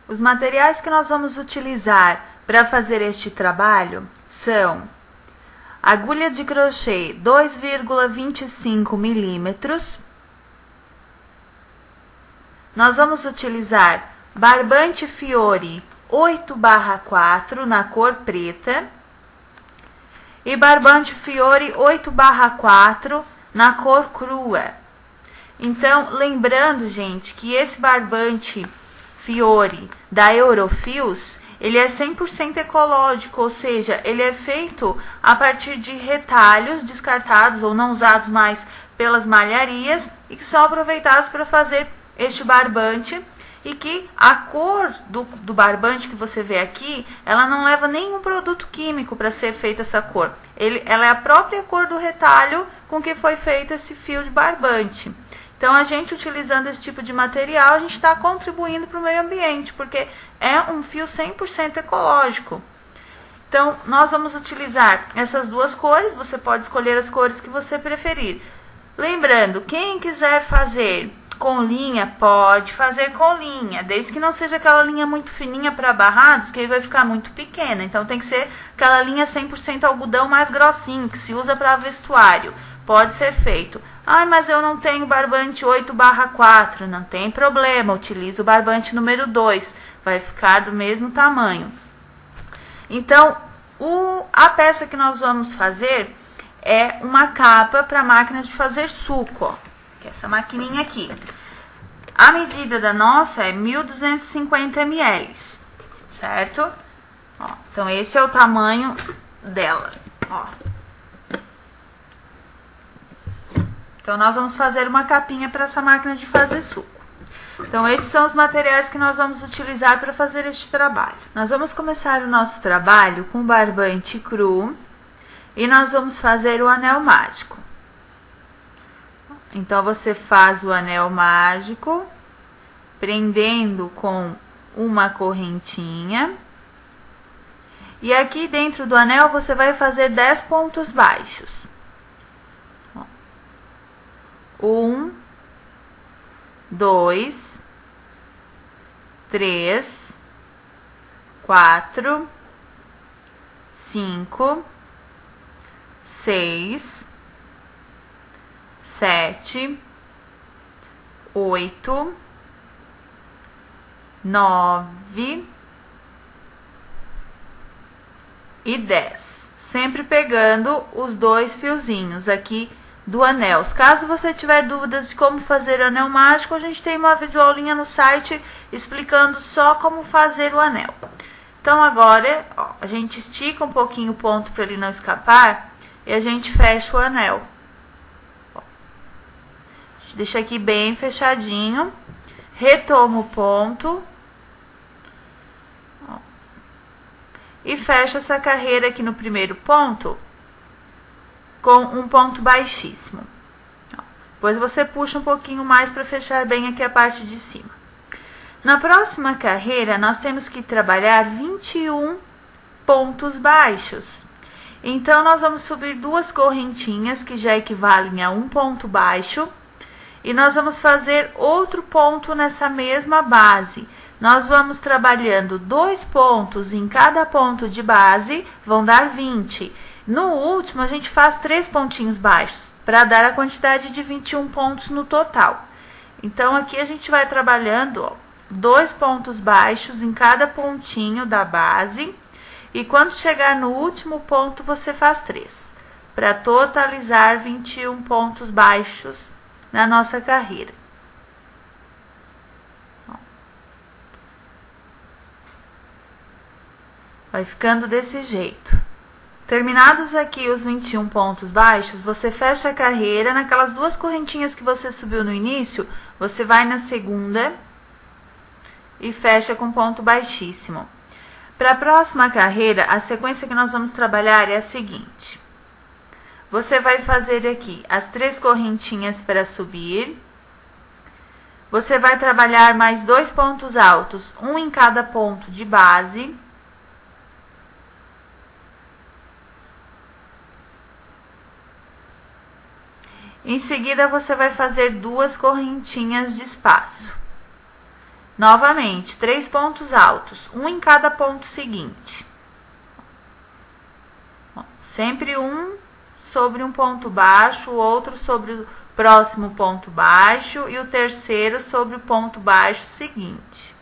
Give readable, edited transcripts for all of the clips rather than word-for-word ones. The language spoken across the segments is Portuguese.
Os materiais que nós vamos utilizar para fazer este trabalho são agulha de crochê 2,25 milímetros. Nós vamos utilizar barbante Fiore 8/4 na cor preta e barbante Fiore 8/4 na cor crua. Então, lembrando, gente, que esse barbante Fiore da Eurofios, ele é 100% ecológico, ou seja, ele é feito a partir de retalhos descartados ou não usados mais pelas malharias e que são aproveitados para fazer este barbante, e que a cor do barbante que você vê aqui, ela não leva nenhum produto químico para ser feita essa cor. Ela é a própria cor do retalho com que foi feito esse fio de barbante. Então, a gente utilizando esse tipo de material, a gente está contribuindo para o meio ambiente, porque é um fio 100% ecológico. Então, nós vamos utilizar essas duas cores, você pode escolher as cores que você preferir. Lembrando, quem quiser fazer com linha, pode fazer com linha, desde que não seja aquela linha muito fininha para barrados, que aí vai ficar muito pequena. Então, tem que ser aquela linha 100% algodão mais grossinho, que se usa para vestuário. Pode ser feito. Ah, mas eu não tenho barbante 8/4. Não tem problema, utilize o barbante número 2. Vai ficar do mesmo tamanho. Então, a peça que nós vamos fazer é uma capa para máquinas de fazer suco, ó. Que é essa maquininha aqui. A medida da nossa é 1.250 ml, certo? Ó, então, esse é o tamanho dela, ó. Então, nós vamos fazer uma capinha para essa máquina de fazer suco. Então, esses são os materiais que nós vamos utilizar para fazer este trabalho. Nós vamos começar o nosso trabalho com barbante cru e nós vamos fazer o anel mágico. Então, você faz o anel mágico prendendo com uma correntinha. E aqui dentro do anel você vai fazer 10 pontos baixos. 1, 2, 3, 4, 5, 6, 7, 8, 9 e 10. Sempre pegando os dois fiozinhos aqui do anel. Caso você tiver dúvidas de como fazer anel mágico, a gente tem uma videoaulinha no site explicando só como fazer o anel. Então, agora, ó, a gente estica um pouquinho o ponto para ele não escapar e a gente fecha o anel. Ó, a gente deixa aqui bem fechadinho, retoma o ponto, ó, e fecha essa carreira aqui no primeiro ponto com um ponto baixíssimo. Depois você puxa um pouquinho mais para fechar bem aqui a parte de cima. Na próxima carreira, nós temos que trabalhar 21 pontos baixos. Então, nós vamos subir duas correntinhas, que já equivalem a um ponto baixo, e nós vamos fazer outro ponto nessa mesma base. Nós vamos trabalhando 2 pontos em cada ponto de base, vão dar 20. No último, a gente faz 3 pontinhos baixos, para dar a quantidade de 21 pontos no total. Então, aqui a gente vai trabalhando, ó, 2 pontos baixos em cada pontinho da base, e quando chegar no último ponto, você faz 3, para totalizar 21 pontos baixos na nossa carreira. Ó. Vai ficando desse jeito. Terminados aqui os 21 pontos baixos, você fecha a carreira. Naquelas duas correntinhas que você subiu no início, você vai na segunda e fecha com ponto baixíssimo. Para a próxima carreira, a sequência que nós vamos trabalhar é a seguinte. Você vai fazer aqui as 3 correntinhas para subir. Você vai trabalhar mais 2 pontos altos, um em cada ponto de base. Em seguida, você vai fazer 2 correntinhas de espaço. Novamente, 3 pontos altos, um em cada ponto seguinte. Sempre um sobre um ponto baixo, o outro sobre o próximo ponto baixo e o terceiro sobre o ponto baixo seguinte.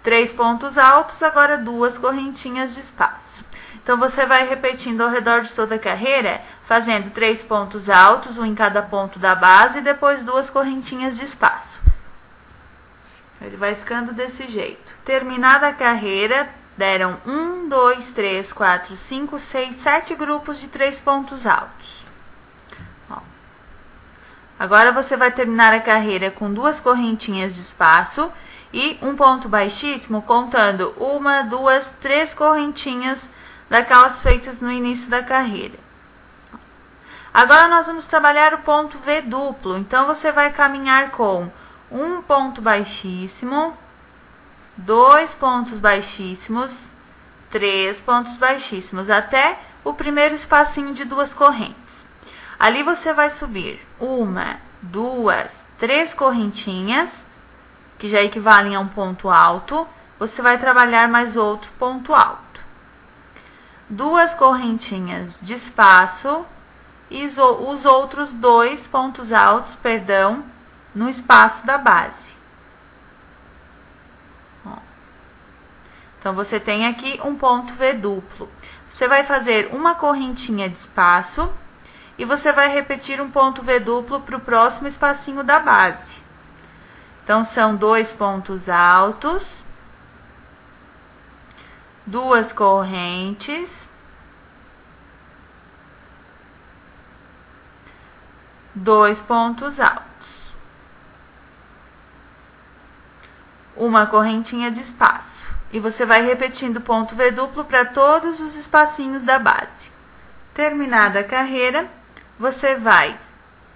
3 pontos altos, agora 2 correntinhas de espaço. Então, você vai repetindo ao redor de toda a carreira, fazendo 3 pontos altos, um em cada ponto da base, e depois 2 correntinhas de espaço. Ele vai ficando desse jeito. Terminada a carreira, deram 1, 2, 3, 4, 5, 6, 7 grupos de 3 pontos altos. Ó. Agora, você vai terminar a carreira com 2 correntinhas de espaço e um ponto baixíssimo, contando 1, 2, 3 correntinhas daquelas feitas no início da carreira. Agora, nós vamos trabalhar o ponto V duplo. Então, você vai caminhar com um ponto baixíssimo, 2 pontos baixíssimos, 3 pontos baixíssimos, até o primeiro espacinho de 2 correntes. Ali você vai subir 1, 2, 3 correntinhas, que já equivalem a um ponto alto. Você vai trabalhar mais outro ponto alto. 2 correntinhas de espaço e os outros 2 pontos altos, no espaço da base. Então, você tem aqui um ponto V duplo. Você vai fazer uma correntinha de espaço e você vai repetir um ponto V duplo para o próximo espacinho da base. Então, são 2 pontos altos, 2 correntes, 2 pontos altos, uma correntinha de espaço. E você vai repetindo ponto V duplo para todos os espacinhos da base. Terminada a carreira, você vai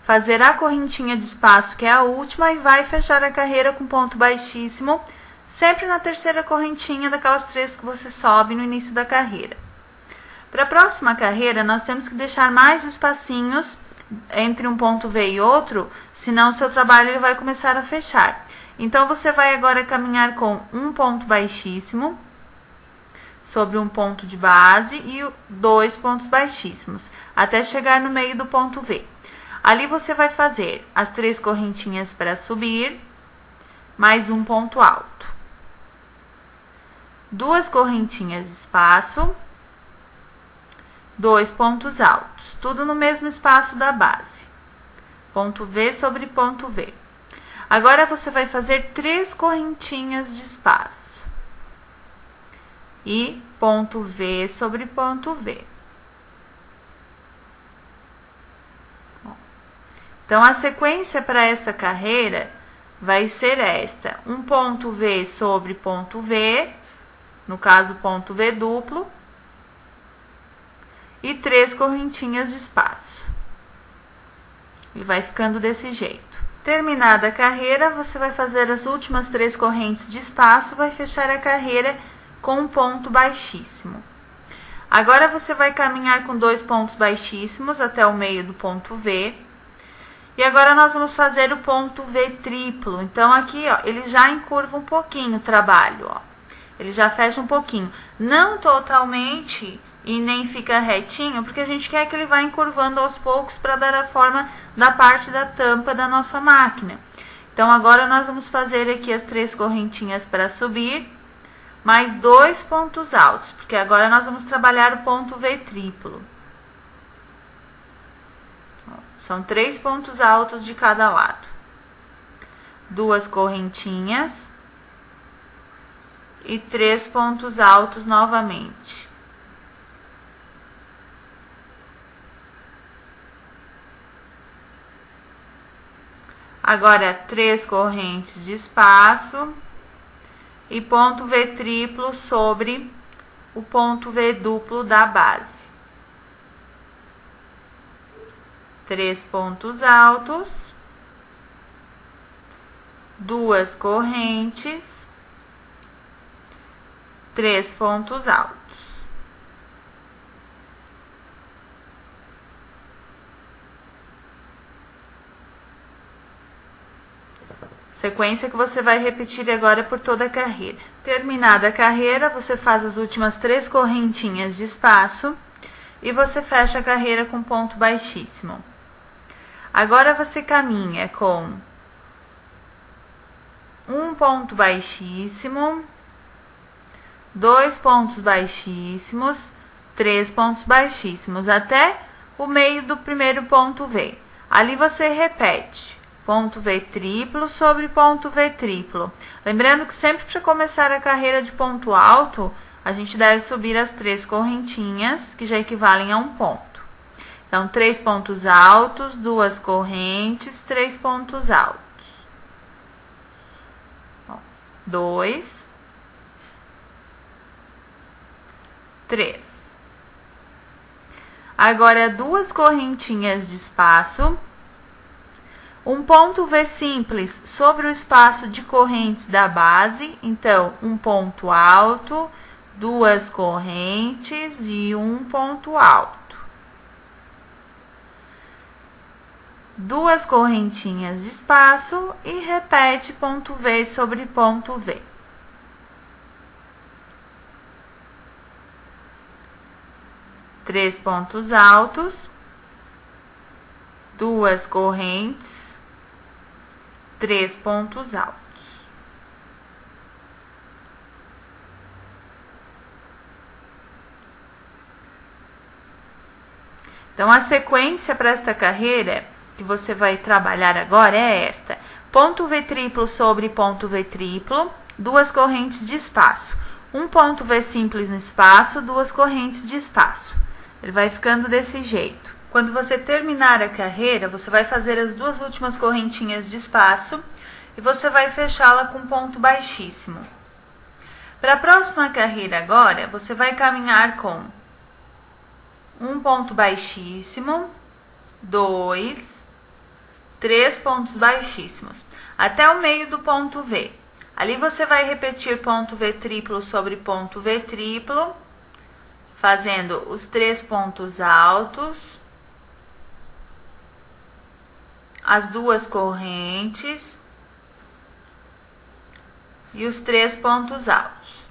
fazer a correntinha de espaço, que é a última, e vai fechar a carreira com ponto baixíssimo, sempre na terceira correntinha daquelas 3 que você sobe no início da carreira. Para a próxima carreira, nós temos que deixar mais espacinhos entre um ponto V e outro, senão o seu trabalho ele vai começar a fechar. Então, você vai agora caminhar com um ponto baixíssimo sobre um ponto de base e 2 pontos baixíssimos, até chegar no meio do ponto V. Ali você vai fazer as 3 correntinhas para subir, mais um ponto alto. 2 correntinhas de espaço, 2 pontos altos, tudo no mesmo espaço da base. Ponto V sobre ponto V. Agora, você vai fazer 3 correntinhas de espaço. E ponto V sobre ponto V. Então, a sequência para essa carreira vai ser esta: um ponto V sobre ponto V, no caso, ponto V duplo, e 3 correntinhas de espaço. E vai ficando desse jeito. Terminada a carreira, você vai fazer as últimas 3 correntes de espaço, vai fechar a carreira com um ponto baixíssimo. Agora, você vai caminhar com 2 pontos baixíssimos até o meio do ponto V. E agora, nós vamos fazer o ponto V triplo. Então, aqui, ó, ele já encurva um pouquinho o trabalho, ó. Ele já fecha um pouquinho. Não totalmente e nem fica retinho, porque a gente quer que ele vá encurvando aos poucos para dar a forma da parte da tampa da nossa máquina. Então, agora nós vamos fazer aqui as 3 correntinhas para subir, mais 2 pontos altos, porque agora nós vamos trabalhar o ponto V triplo. São 3 pontos altos de cada lado. 2 correntinhas e 3 pontos altos novamente. Agora, 3 correntes de espaço e ponto V triplo sobre o ponto V duplo da base. 3 pontos altos, 2 correntes, 3 pontos altos. Sequência que você vai repetir agora por toda a carreira. Terminada a carreira, você faz as últimas 3 correntinhas de espaço e você fecha a carreira com ponto baixíssimo. Agora você caminha com um ponto baixíssimo, 2 pontos baixíssimos, 3 pontos baixíssimos, até o meio do primeiro ponto V. Ali você repete ponto V triplo sobre ponto V triplo. Lembrando que sempre para começar a carreira de ponto alto, a gente deve subir as 3 correntinhas, que já equivalem a um ponto. Então, 3 pontos altos, 2 correntes, 3 pontos altos. 2, 3. Agora, 2 correntinhas de espaço, um ponto V simples sobre o espaço de correntes da base, então, um ponto alto, 2 correntes e um ponto alto. 2 correntinhas de espaço e repete ponto V sobre ponto V. Três pontos altos, 2 correntes, 3 pontos altos. Então, a sequência para esta carreira que você vai trabalhar agora é esta: ponto V triplo sobre ponto V triplo, 2 correntes de espaço, um ponto V simples no espaço, 2 correntes de espaço. Ele vai ficando desse jeito. Quando você terminar a carreira, você vai fazer as 2 últimas correntinhas de espaço e você vai fechá-la com ponto baixíssimo. Para a próxima carreira agora, você vai caminhar com um ponto baixíssimo, 2, 3 pontos baixíssimos, até o meio do ponto V. Ali você vai repetir ponto V triplo sobre ponto V triplo, fazendo os 3 pontos altos, as 2 correntes e os 3 pontos altos.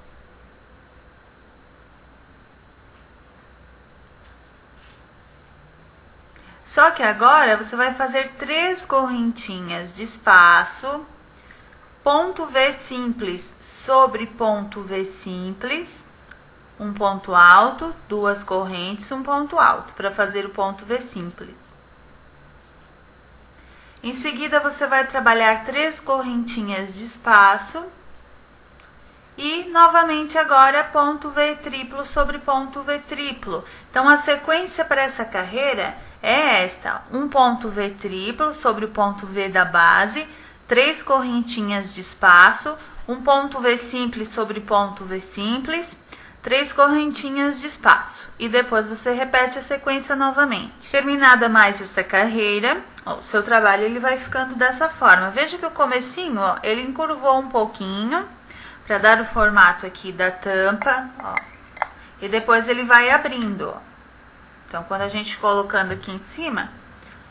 Só que agora você vai fazer 3 correntinhas de espaço, ponto V simples sobre ponto V simples, um ponto alto, 2 correntes, um ponto alto, para fazer o ponto V simples. Em seguida, você vai trabalhar 3 correntinhas de espaço e, novamente, agora, ponto V triplo sobre ponto V triplo. Então, a sequência para essa carreira é esta: um ponto V triplo sobre o ponto V da base, 3 correntinhas de espaço, um ponto V simples sobre ponto V simples, 3 correntinhas de espaço. E depois você repete a sequência novamente. Terminada mais essa carreira, o seu trabalho ele vai ficando dessa forma. Veja que o comecinho, ó, ele encurvou um pouquinho para dar o formato aqui da tampa, ó, e depois ele vai abrindo, ó. Então, quando a gente colocando aqui em cima,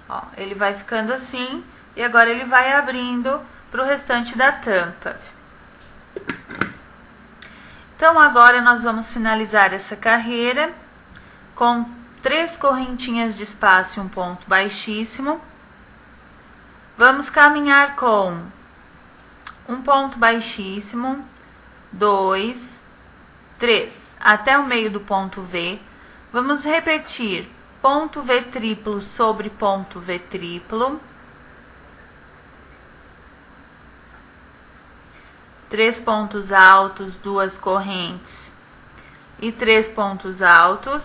ó, ele vai ficando assim, e agora ele vai abrindo para o restante da tampa. Então, agora nós vamos finalizar essa carreira com 3 correntinhas de espaço e um ponto baixíssimo. Vamos caminhar com um ponto baixíssimo, 2, 3, até o meio do ponto V. Vamos repetir ponto V triplo sobre ponto V triplo, 3 pontos altos, 2 correntes e 3 pontos altos,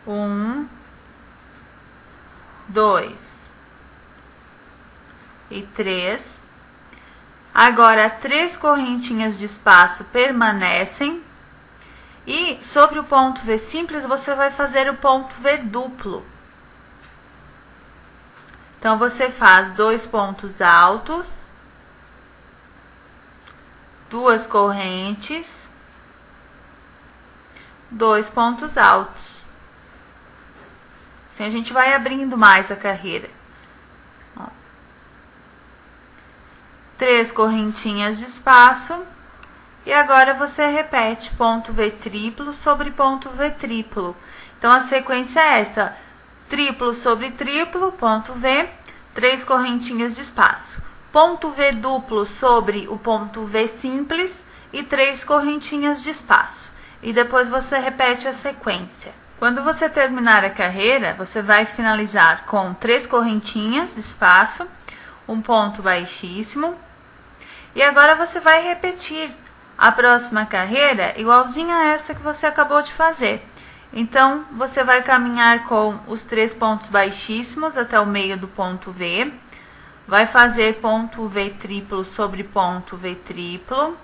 1, 2 e 3. Agora, 3 correntinhas de espaço permanecem e sobre o ponto V simples você vai fazer o ponto V duplo. Então, você faz 2 pontos altos, 2 correntes, 2 pontos altos. Assim a gente vai abrindo mais a carreira. Ó. 3 correntinhas de espaço. E agora você repete ponto V triplo sobre ponto V triplo. Então, a sequência é esta: triplo sobre triplo, ponto V, 3 correntinhas de espaço. Ponto V duplo sobre o ponto V simples e 3 correntinhas de espaço. E depois você repete a sequência. Quando você terminar a carreira, você vai finalizar com 3 correntinhas de espaço, um ponto baixíssimo. E agora você vai repetir a próxima carreira igualzinha a essa que você acabou de fazer. Então, você vai caminhar com os 3 pontos baixíssimos até o meio do ponto V. Vai fazer ponto V triplo sobre ponto V triplo.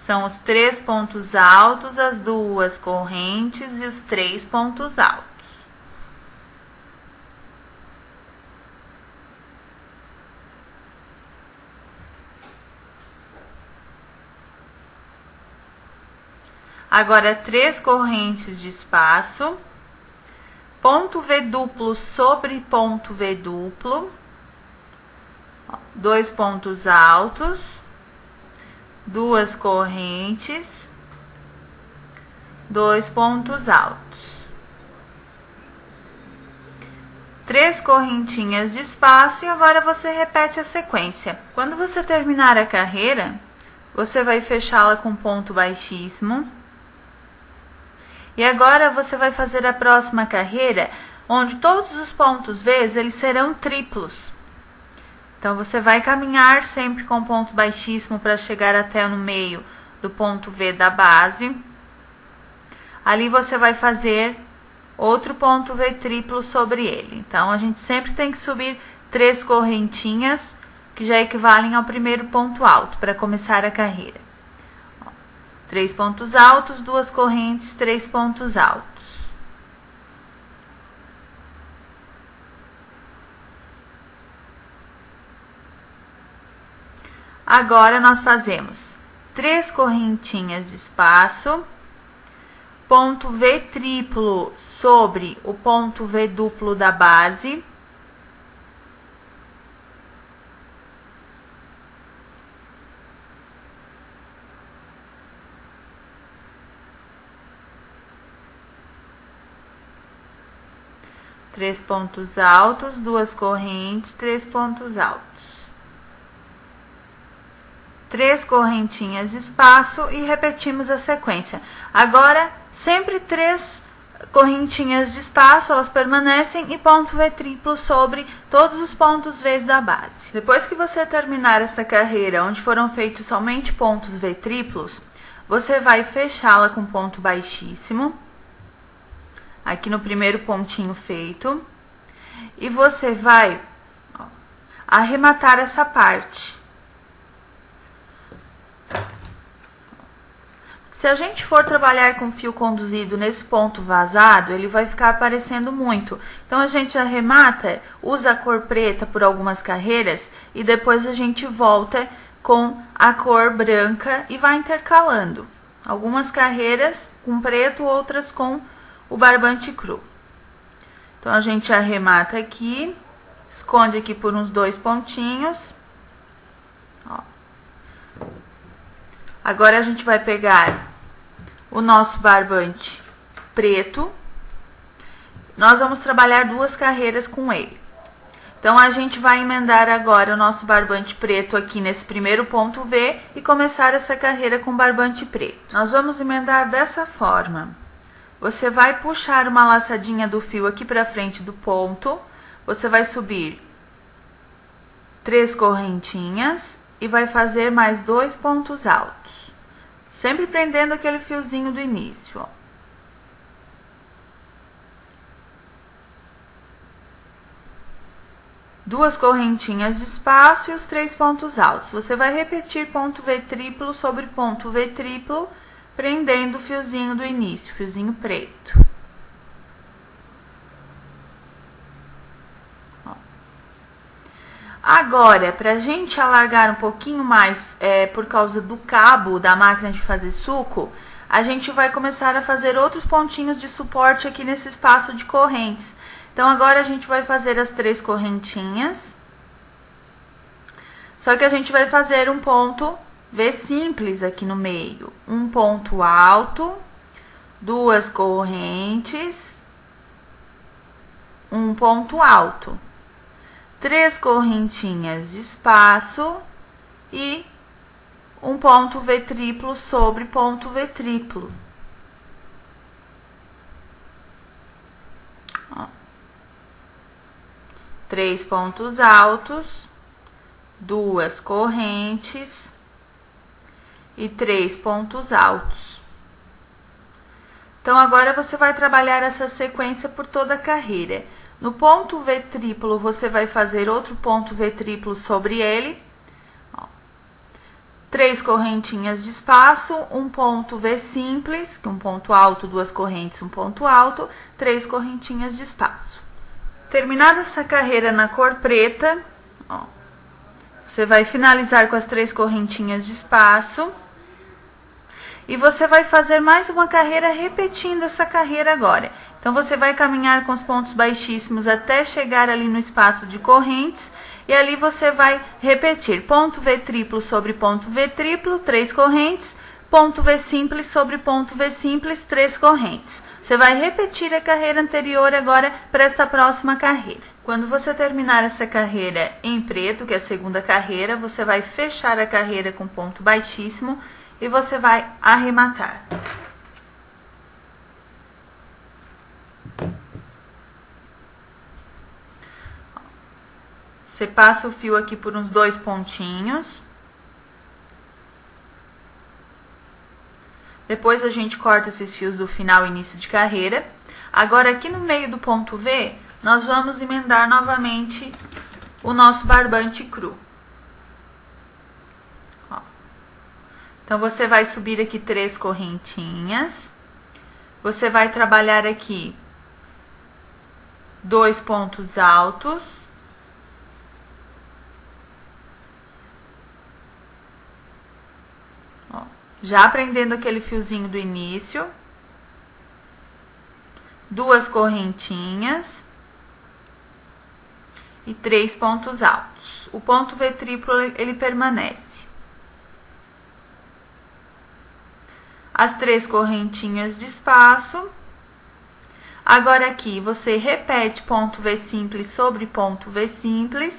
São os 3 pontos altos, as 2 correntes e os 3 pontos altos. Agora, 3 correntes de espaço, ponto V duplo sobre ponto V duplo, 2 pontos altos, 2 correntes, 2 pontos altos, 3 correntinhas de espaço e agora você repete a sequência. Quando você terminar a carreira, você vai fechá-la com ponto baixíssimo. E agora você vai fazer a próxima carreira, onde todos os pontos V eles serão triplos. Então, você vai caminhar sempre com ponto baixíssimo para chegar até no meio do ponto V da base. Ali você vai fazer outro ponto V triplo sobre ele. Então, a gente sempre tem que subir 3 correntinhas, que já equivalem ao primeiro ponto alto, para começar a carreira. 3 pontos altos, 2 correntes, 3 pontos altos. Agora, nós fazemos 3 correntinhas de espaço, ponto V triplo sobre o ponto V duplo da base. Três pontos altos, 2 correntes, 3 pontos altos. 3 correntinhas de espaço e repetimos a sequência. Agora, sempre 3 correntinhas de espaço, elas permanecem, e ponto V triplo sobre todos os pontos V da base. Depois que você terminar essa carreira, onde foram feitos somente pontos V triplos, você vai fechá-la com ponto baixíssimo, aqui no primeiro pontinho feito, e você vai arrematar essa parte. Se a gente for trabalhar com fio conduzido nesse ponto vazado, ele vai ficar aparecendo muito. Então, a gente arremata, usa a cor preta por algumas carreiras e depois a gente volta com a cor branca e vai intercalando. Algumas carreiras com preto, outras com o barbante cru. Então, a gente arremata aqui, esconde aqui por uns 2 pontinhos. Ó. Agora, a gente vai pegar o nosso barbante preto. Nós vamos trabalhar 2 carreiras com ele. Então, a gente vai emendar agora o nosso barbante preto aqui nesse primeiro ponto V e começar essa carreira com barbante preto. Nós vamos emendar dessa forma. Você vai puxar uma laçadinha do fio aqui para frente do ponto, você vai subir 3 correntinhas e vai fazer mais 2 pontos altos, sempre prendendo aquele fiozinho do início, ó. Duas correntinhas de espaço e os 3 pontos altos. Você vai repetir ponto V triplo sobre ponto V triplo, prendendo o fiozinho do início, fiozinho preto. Ó. Agora, para a gente alargar um pouquinho mais, por causa do cabo da máquina de fazer suco, a gente vai começar a fazer outros pontinhos de suporte aqui nesse espaço de correntes. Então, agora a gente vai fazer as 3 correntinhas. Só que a gente vai fazer um ponto V simples aqui no meio. Um ponto alto, 2 correntes, um ponto alto. 3 correntinhas de espaço e um ponto V triplo sobre ponto V triplo. Ó. 3 pontos altos, 2 correntes e 3 pontos altos. Então, agora você vai trabalhar essa sequência por toda a carreira. No ponto V triplo, você vai fazer outro ponto V triplo sobre ele. Ó. 3 correntinhas de espaço, um ponto V simples, um ponto alto, 2 correntes, um ponto alto, 3 correntinhas de espaço. Terminada essa carreira na cor preta, ó, você vai finalizar com as 3 correntinhas de espaço. E você vai fazer mais uma carreira repetindo essa carreira agora. Então, você vai caminhar com os pontos baixíssimos até chegar ali no espaço de correntes. E ali você vai repetir ponto V triplo sobre ponto V triplo, 3 correntes. Ponto V simples sobre ponto V simples, 3 correntes. Você vai repetir a carreira anterior agora para esta próxima carreira. Quando você terminar essa carreira em preto, que é a segunda carreira, você vai fechar a carreira com ponto baixíssimo. E você vai arrematar. Você passa o fio aqui por uns 2 pontinhos. Depois a gente corta esses fios do final e início de carreira. Agora, aqui no meio do ponto V, nós vamos emendar novamente o nosso barbante cru. Então, você vai subir aqui 3 correntinhas. Você vai trabalhar aqui 2 pontos altos. Ó, já prendendo aquele fiozinho do início. 2 correntinhas. E 3 pontos altos. O ponto V triplo, ele permanece. As 3 correntinhas de espaço. Agora, aqui, você repete ponto V simples sobre ponto V simples.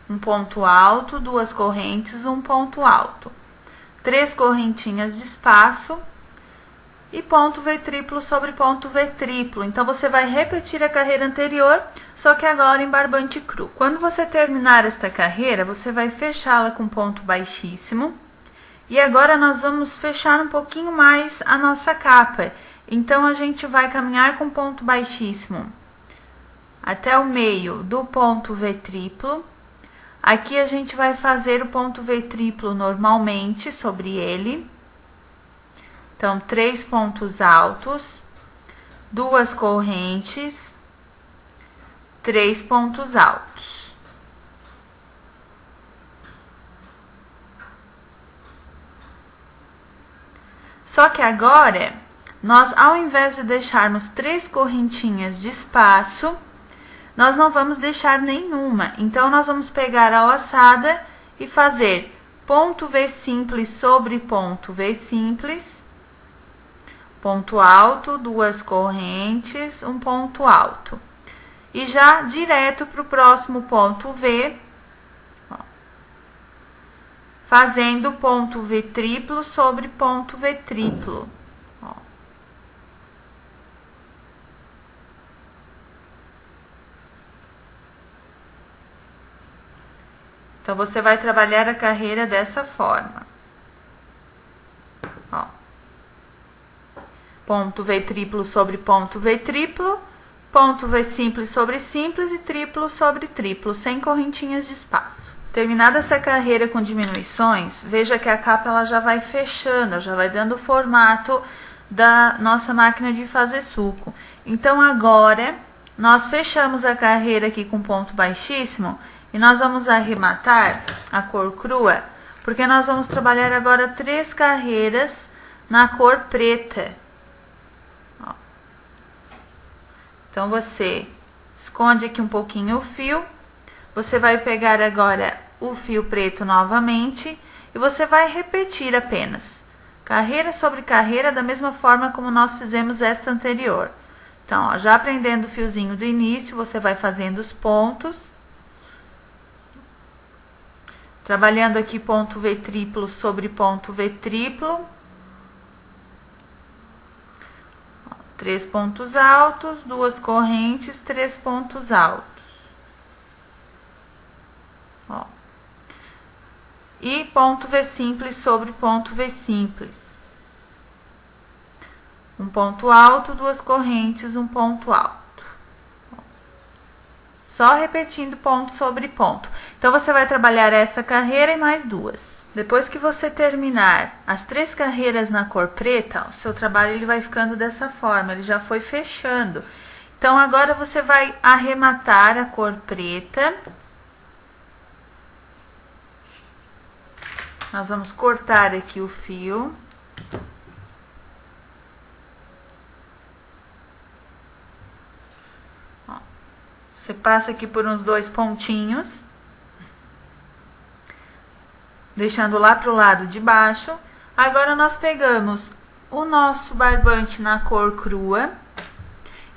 Um ponto alto, 2 correntes, um ponto alto. 3 correntinhas de espaço. E ponto V triplo sobre ponto V triplo. Então, você vai repetir a carreira anterior, só que agora em barbante cru. Quando você terminar esta carreira, você vai fechá-la com ponto baixíssimo. E agora nós vamos fechar um pouquinho mais a nossa capa. Então, a gente vai caminhar com ponto baixíssimo até o meio do ponto V triplo. Aqui a gente vai fazer o ponto V triplo normalmente sobre ele. Então, 3 pontos altos, 2 correntes, 3 pontos altos. Só que agora, nós, ao invés de deixarmos 3 correntinhas de espaço, nós não vamos deixar nenhuma. Então, nós vamos pegar a laçada e fazer ponto V simples sobre ponto V simples, ponto alto, 2 correntes, um ponto alto. E já direto para o próximo ponto V, fazendo ponto V triplo sobre ponto V triplo. Ó. Então, você vai trabalhar a carreira dessa forma. Ó. Ponto V triplo sobre ponto V triplo, ponto V simples sobre simples e triplo sobre triplo, sem correntinhas de espaço. Terminada essa carreira com diminuições, veja que a capa ela já vai fechando, já vai dando o formato da nossa máquina de fazer suco. Então, agora, nós fechamos a carreira aqui com ponto baixíssimo e nós vamos arrematar a cor crua Porque nós vamos trabalhar agora 3 carreiras na cor preta. Ó. Então, você esconde aqui um pouquinho o fio. Você vai pegar agora o fio preto novamente e você vai repetir apenas carreira sobre carreira da mesma forma como nós fizemos esta anterior. Então, ó, já aprendendo o fiozinho do início, você vai fazendo os pontos. Trabalhando aqui ponto V triplo sobre ponto V triplo. 3 pontos altos, 2 correntes, 3 pontos altos. Ó. E ponto V simples sobre ponto V simples. Um ponto alto, 2 correntes, um ponto alto. Só repetindo ponto sobre ponto. Então, você vai trabalhar essa carreira e mais 2. Depois que você terminar as 3 carreiras na cor preta, o seu trabalho ele vai ficando dessa forma, ele já foi fechando. Então, agora você vai arrematar a cor preta. Nós vamos cortar aqui o fio. Você passa aqui por uns 2 pontinhos, deixando lá pro lado de baixo. Agora, nós pegamos o nosso barbante na cor crua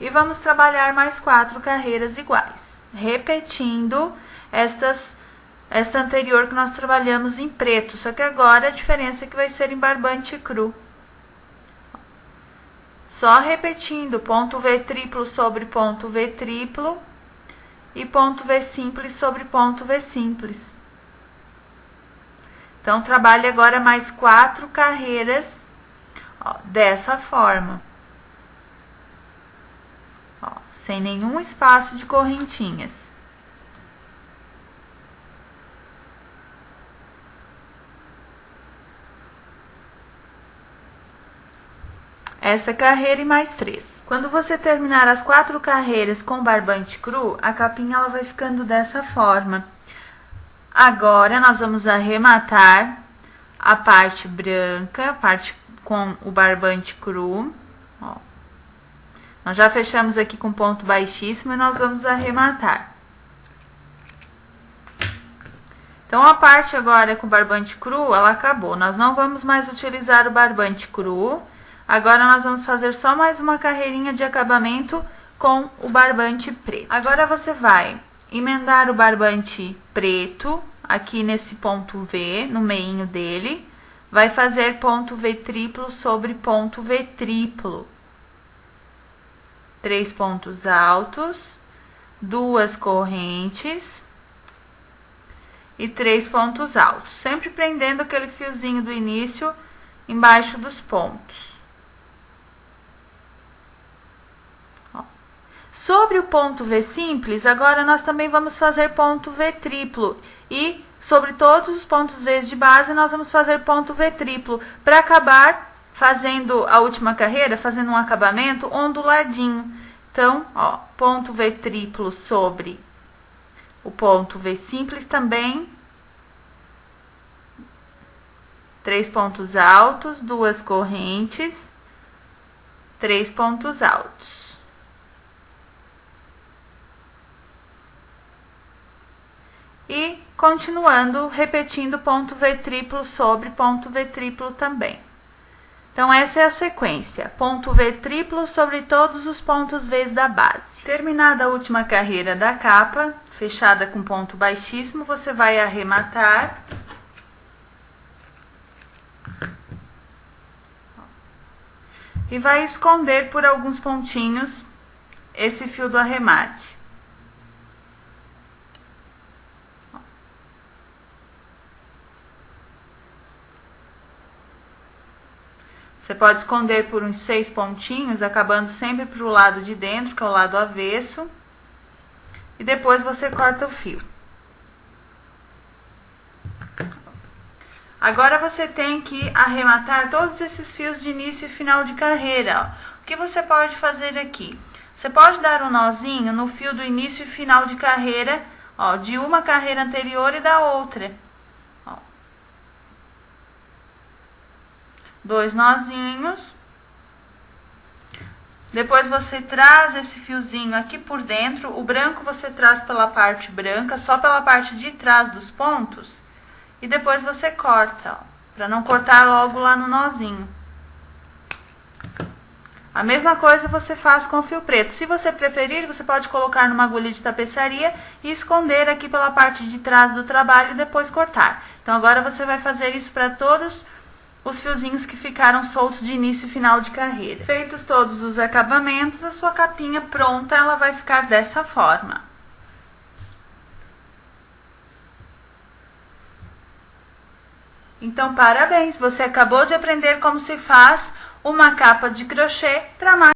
e vamos trabalhar mais 4 carreiras iguais, repetindo esta anterior que nós trabalhamos em preto, só que agora a diferença é que vai ser em barbante cru. Só repetindo ponto V triplo sobre ponto V triplo e ponto V simples sobre ponto V simples. Então, trabalhe agora mais 4 carreiras, ó, dessa forma. Ó, sem nenhum espaço de correntinhas. Essa carreira e mais 3. Quando você terminar as 4 carreiras com barbante cru, a capinha ela vai ficando dessa forma. Agora, nós vamos arrematar a parte branca, a parte com o barbante cru. Ó. Nós já fechamos aqui com ponto baixíssimo e nós vamos arrematar. Então, a parte agora com barbante cru, ela acabou. Nós não vamos mais utilizar o barbante cru. Agora, nós vamos fazer só mais uma carreirinha de acabamento com o barbante preto. Agora, você vai emendar o barbante preto aqui nesse ponto V, no meinho dele. Vai fazer ponto V triplo sobre ponto V triplo. 3 pontos altos, 2 correntes e 3 pontos altos. Sempre prendendo aquele fiozinho do início embaixo dos pontos. Sobre o ponto V simples, agora nós também vamos fazer ponto V triplo. E sobre todos os pontos V de base, nós vamos fazer ponto V triplo. Para acabar fazendo a última carreira, fazendo um acabamento onduladinho. Então, ó, ponto V triplo sobre o ponto V simples também. 3 pontos altos, 2 correntes, 3 pontos altos. E continuando, repetindo ponto V triplo sobre ponto V triplo também. Então, essa é a sequência. Ponto V triplo sobre todos os pontos V da base. Terminada a última carreira da capa, fechada com ponto baixíssimo, você vai arrematar. E vai esconder por alguns pontinhos esse fio do arremate. Você pode esconder por uns 6 pontinhos, acabando sempre para o lado de dentro, que é o lado avesso. E depois você corta o fio. Agora você tem que arrematar todos esses fios de início e final de carreira. Ó. O que você pode fazer aqui? Você pode dar um nozinho no fio do início e final de carreira, ó, de uma carreira anterior e da outra. Ó. 2 nozinhos. Depois você traz esse fiozinho aqui por dentro, o branco você traz pela parte branca, só pela parte de trás dos pontos, e depois você corta, ó, para não cortar logo lá no nozinho. A mesma coisa você faz com o fio preto. Se você preferir, você pode colocar numa agulha de tapeçaria e esconder aqui pela parte de trás do trabalho e depois cortar. Então agora você vai fazer isso para todos os fiozinhos que ficaram soltos de início e final de carreira. Feitos todos os acabamentos, a sua capinha pronta, ela vai ficar dessa forma. Então, parabéns! Você acabou de aprender como se faz uma capa de crochê para